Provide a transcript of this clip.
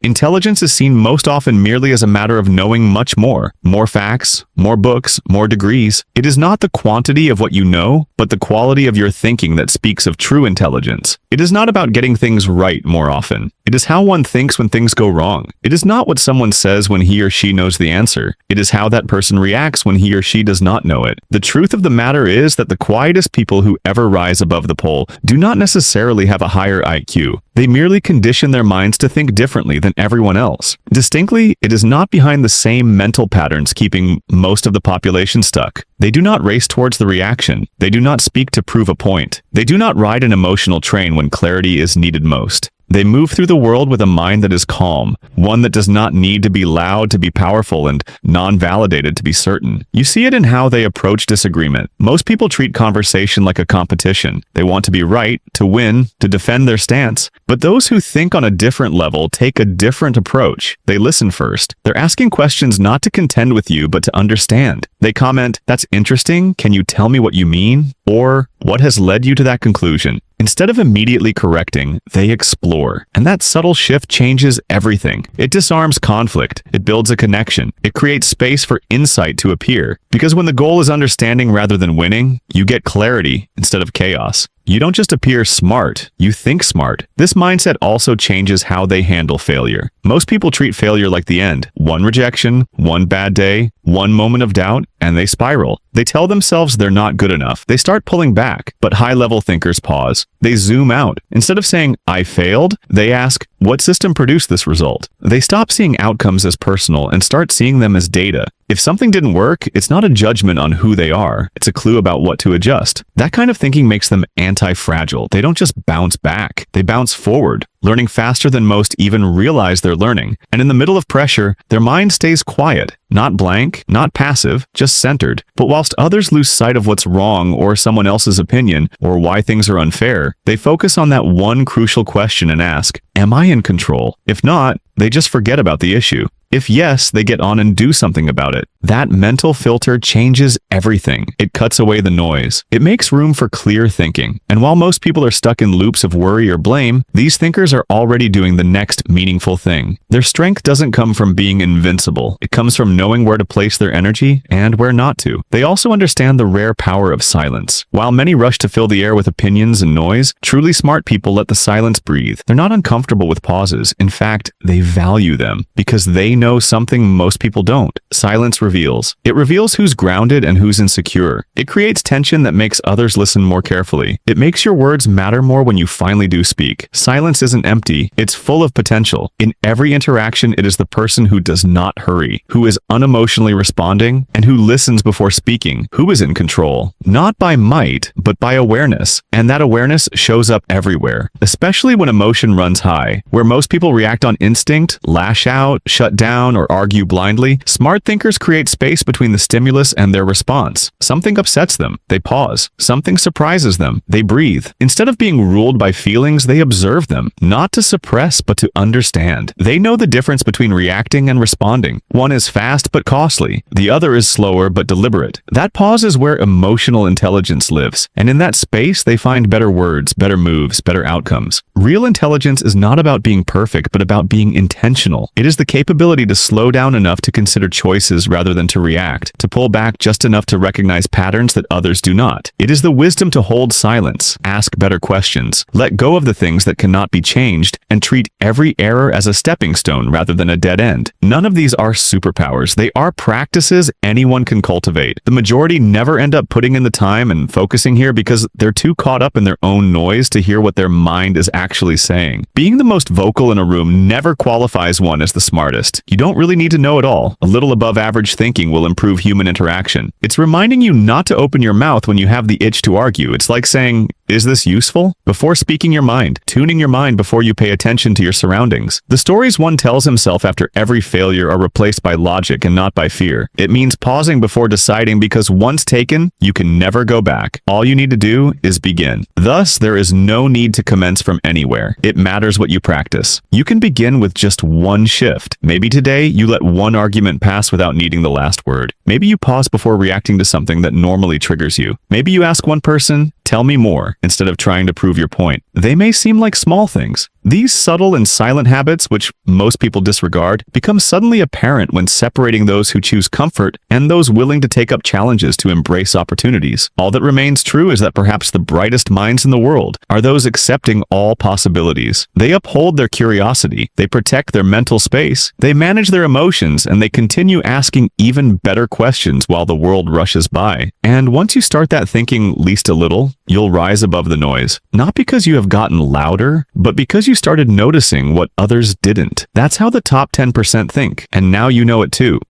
Intelligence is seen most often merely as a matter of knowing much more. More facts, more books, more degrees. It is not the quantity of what you know, but the quality of your thinking that speaks of true intelligence. It is not about getting things right more often. It is how one thinks when things go wrong. It is not what someone says when he or she knows the answer. It is how that person reacts when he or she does not know it. The truth of the matter is that the quietest people who ever rise above the pole do not necessarily have a higher IQ. They merely condition their minds to think differently than everyone else. Distinctly, it is not behind the same mental patterns keeping most of the population stuck. They do not race towards the reaction. They do not speak to prove a point. They do not ride an emotional train when clarity is needed most. They move through the world with a mind that is calm, one that does not need to be loud to be powerful and non-validated to be certain. You see it in how they approach disagreement. Most people treat conversation like a competition. They want to be right, to win, to defend their stance. But those who think on a different level take a different approach. They listen first. They're asking questions not to contend with you, but to understand. They comment, "That's interesting. Can you tell me what you mean?" Or, "What has led you to that conclusion?" Instead of immediately correcting, they explore. And that subtle shift changes everything. It disarms conflict. It builds a connection. It creates space for insight to appear. Because when the goal is understanding rather than winning, you get clarity instead of chaos. You don't just appear smart, you think smart. This mindset also changes how they handle failure. Most people treat failure like the end. One rejection, one bad day, one moment of doubt, and they spiral. They tell themselves they're not good enough. They start pulling back, but high-level thinkers pause. They zoom out. Instead of saying, "I failed," they ask, "What system produced this result?" They stop seeing outcomes as personal and start seeing them as data. If something didn't work, it's not a judgment on who they are. It's a clue about what to adjust. That kind of thinking makes them anti-fragile. They don't just bounce back. They bounce forward, learning faster than most even realize they're learning. And in the middle of pressure, their mind stays quiet, not blank, not passive, just centered. But whilst others lose sight of what's wrong or someone else's opinion or why things are unfair, they focus on that one crucial question and ask, "Am I in control?" If not, they just forget about the issue. If yes, they get on and do something about it. That mental filter changes everything. It cuts away the noise. It makes room for clear thinking. And while most people are stuck in loops of worry or blame, these thinkers are already doing the next meaningful thing. Their strength doesn't come from being invincible. It comes from knowing where to place their energy and where not to. They also understand the rare power of silence. While many rush to fill the air with opinions and noise, truly smart people let the silence breathe. They're not uncomfortable with pauses. In fact, they value them because they know something most people don't. Silence reveals. It reveals who's grounded and who's insecure. It creates tension that makes others listen more carefully. It makes your words matter more when you finally do speak. Silence isn't empty. It's full of potential. In every interaction, it is the person who does not hurry, who is unemotionally responding, and who listens before speaking, who is in control. Not by might, but by awareness. And that awareness shows up everywhere, especially when emotion runs high. Where most people react on instinct, lash out, shut down, or argue blindly, smart thinkers create space between the stimulus and their response. Something upsets them. They pause. Something surprises them. They breathe. Instead of being ruled by feelings, they observe them, not to suppress, but to understand. They know the difference between reacting and responding. One is fast but costly. The other is slower but deliberate. That pause is where emotional intelligence lives. And in that space, they find better words, better moves, better outcomes. Real intelligence is not about being perfect, but about being intentional. It is the capability to slow down enough to consider choices rather than to react, to pull back just enough to recognize patterns that others do not. It is the wisdom to hold silence, ask better questions, let go of the things that cannot be changed, and treat every error as a stepping stone rather than a dead end. None of these are superpowers. They are practices anyone can cultivate. The majority never end up putting in the time and focusing here because they're too caught up in their own noise to hear what their mind is actually saying. Being the most vocal in a room never qualifies one as the smartest. You don't really need to know it all. A little above average thinking will improve human interaction. It's reminding you not to open your mouth when you have the itch to argue. It's like saying, "Is this useful?" before speaking your mind, tuning your mind before you pay attention to your surroundings. The stories one tells himself after every failure are replaced by logic and not by fear. It means pausing before deciding because once taken, you can never go back. All you need to do is begin. Thus, there is no need to commence from anywhere. It matters what you practice. You can begin with just one shift. Maybe today, you let one argument pass without needing the last word. Maybe you pause before reacting to something that normally triggers you. Maybe you ask one person, "Tell me more," instead of trying to prove your point. They may seem like small things, These subtle and silent habits, which most people disregard, become suddenly apparent when separating those who choose comfort and those willing to take up challenges to embrace opportunities. All that remains true is that perhaps the brightest minds in the world are those accepting all possibilities. They uphold their curiosity, they protect their mental space, they manage their emotions, and they continue asking even better questions while the world rushes by. And once you start that thinking least a little, you'll rise above the noise. Not because you have gotten louder, but because you started noticing what others didn't. That's how the top 10% think, and now you know it too.